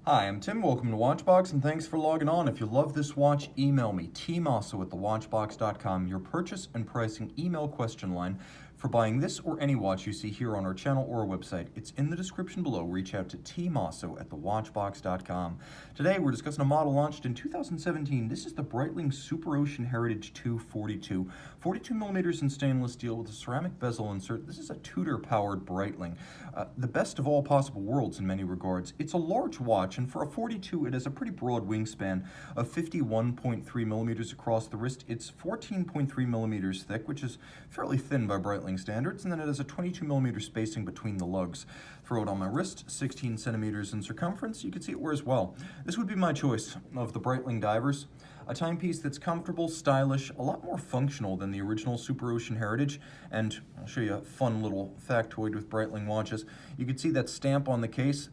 Hi, I'm Tim. Welcome to Watchbox, and thanks for logging on. If you love this watch, email me, tmosso at thewatchbox.com, your purchase and pricing email question line for buying this or any watch you see here on our channel or our website. It's in the description below. Reach out to tmosso at thewatchbox.com. Today, we're discussing a model launched in 2017. This is the Breitling Superocean Heritage 242. 42 millimeters in stainless steel with a ceramic bezel insert. This is a Tudor-powered Breitling. The best of all possible worlds in many regards. It's a large watch, and for a 42, it has a pretty broad wingspan of 51.3 millimeters across the wrist. It's 14.3 millimeters thick, which is fairly thin by Breitling standards, and then it has a 22 millimeter spacing between the lugs. Throw it on my wrist, 16 centimeters in circumference. You can see it wears well. This would be my choice of the Breitling divers. A timepiece that's comfortable, stylish, a lot more functional than the original Superocean Heritage, and I'll show you a fun little factoid with Breitling watches. You can see that stamp on the case.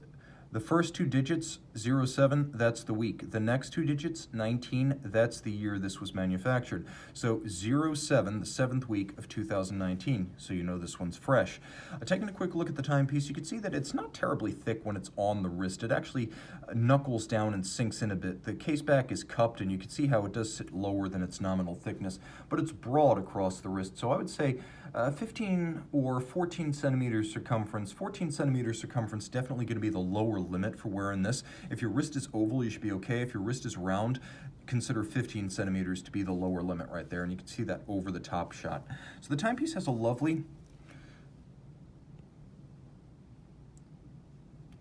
The first two digits, 07, that's the week. The next two digits, 19, that's the year this was manufactured. So 07, the 7th week of 2019, so you know this one's fresh. Taking a quick look at the timepiece, you can see that it's not terribly thick when it's on the wrist. It actually knuckles down and sinks in a bit. The case back is cupped, and you can see how it does sit lower than its nominal thickness, but it's broad across the wrist. So I would say 15 or 14 centimeters circumference. 14 centimeters circumference, definitely going to be the lower limit for wearing this. If your wrist is oval, you should be okay. If your wrist is round, consider 15 centimeters to be the lower limit right there, and you can see that over the top shot. So the timepiece has a lovely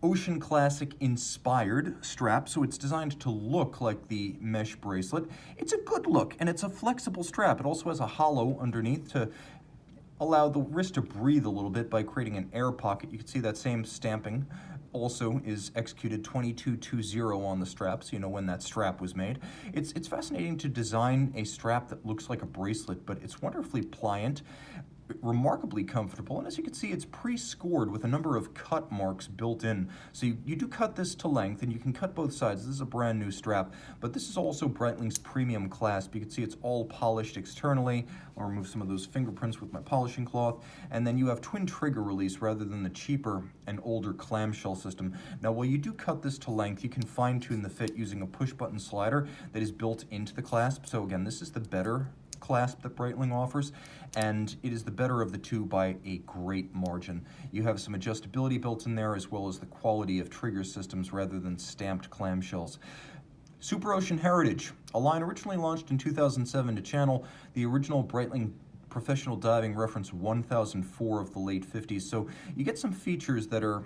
Ocean Classic inspired strap, so it's designed to look like the mesh bracelet. It's a good look, and it's a flexible strap. It also has a hollow underneath to allow the wrist to breathe a little bit by creating an air pocket. You can see that same stamping also is executed 2220 on the strap, so you know when that strap was made. It's fascinating to design a strap that looks like a bracelet, but it's wonderfully pliant, remarkably comfortable, and as you can see, it's pre-scored with a number of cut marks built in. So you do cut this to length, and you can cut both sides. This is a brand new strap, but this is also Breitling's premium clasp. You can see it's all polished externally. I'll remove some of those fingerprints with my polishing cloth, and then you have twin trigger release rather than the cheaper and older clamshell system. Now, while you do cut this to length, you can fine-tune the fit using a push-button slider that is built into the clasp. So again, this is the better clasp that Breitling offers, and it is the better of the two by a great margin. You have some adjustability built in there, as well as the quality of trigger systems rather than stamped clamshells. Superocean Heritage, a line originally launched in 2007 to channel the original Breitling professional diving reference 1004 of the late 50s. So you get some features that are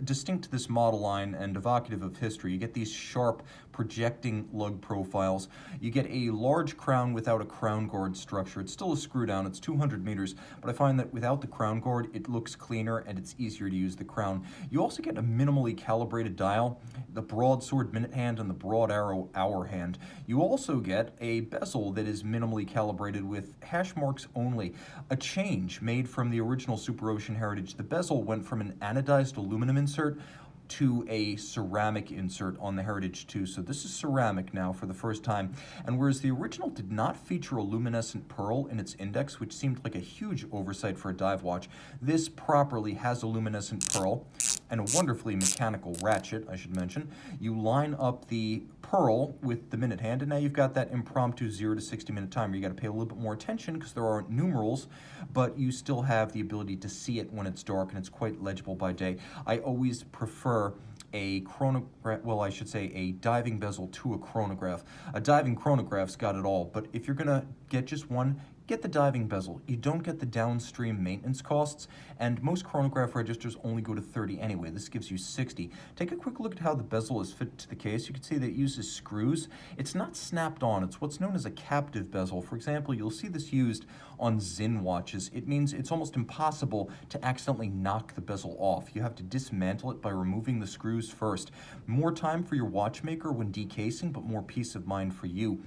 distinct to this model line and evocative of history. You get these sharp projecting lug profiles. You get a large crown without a crown guard structure. It's still a screw down. It's 200 meters, but I find that without the crown guard, it looks cleaner and it's easier to use the crown. You also get a minimally calibrated dial, the broadsword minute hand and the broad arrow hour hand. You also get a bezel that is minimally calibrated with hash marks only. A change made from the original Superocean Heritage. The bezel went from an anodized aluminum insert to a ceramic insert on the Heritage 2. So this is ceramic now for the first time. And whereas the original did not feature a luminescent pearl in its index, which seemed like a huge oversight for a dive watch, this properly has a luminescent pearl and a wonderfully mechanical ratchet, I should mention. You line up the pearl with the minute hand, and now you've got that impromptu 0 to 60 minute timer. You got to pay a little bit more attention because there aren't numerals, but you still have the ability to see it when it's dark, and it's quite legible by day. I always prefer a chronograph, well, I should say a diving bezel to a chronograph. A diving chronograph's got it all, but if you're gonna get just one, get the diving bezel. You don't get the downstream maintenance costs, and most chronograph registers only go to 30 anyway. This gives you 60. Take a quick look at how the bezel is fit to the case. You can see that it uses screws. It's not snapped on. It's what's known as a captive bezel. For example, you'll see this used on Zinn watches. It means it's almost impossible to accidentally knock the bezel off. You have to dismantle it by removing the screws first. More time for your watchmaker when decasing, but more peace of mind for you.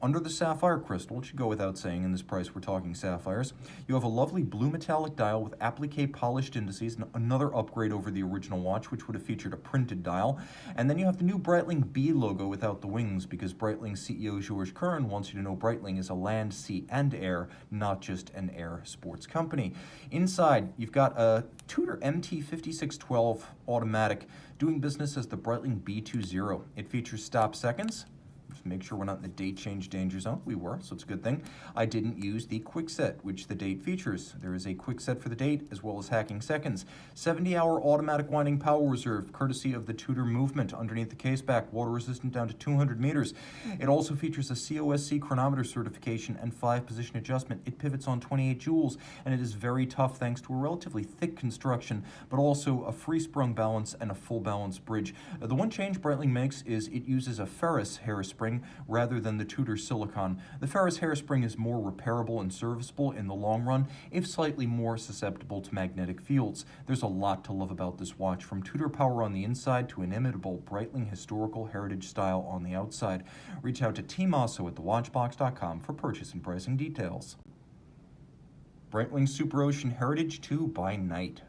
Under the sapphire crystal, it should go without saying in this price we're talking sapphires, you have a lovely blue metallic dial with applique polished indices, another upgrade over the original watch, which would have featured a printed dial. And then you have the new Breitling B logo without the wings, because Breitling CEO George Curran wants you to know Breitling is a land, sea, and air, not just an air sports company. Inside, you've got a Tudor MT5612 automatic doing business as the Breitling B20. It features stop seconds. Just make sure we're not in the date change danger zone. We were, so it's a good thing. I didn't use the quick set, which the date features. There is a quick set for the date, as well as hacking seconds. 70-hour automatic winding power reserve, courtesy of the Tudor movement underneath the caseback, water resistant down to 200 meters. It also features a COSC chronometer certification and 5-position adjustment. It pivots on 28 joules, and it is very tough thanks to a relatively thick construction, but also a free-sprung balance and a full balance bridge. The one change Breitling makes is it uses a ferrous hairspring rather than the Tudor silicone. The ferrous hairspring is more repairable and serviceable in the long run, if slightly more susceptible to magnetic fields. There's a lot to love about this watch, from Tudor power on the inside to inimitable Breitling historical heritage style on the outside. Reach out to Tim Mosso at thewatchbox.com for purchase and pricing details. Breitling Superocean Heritage 2 by night.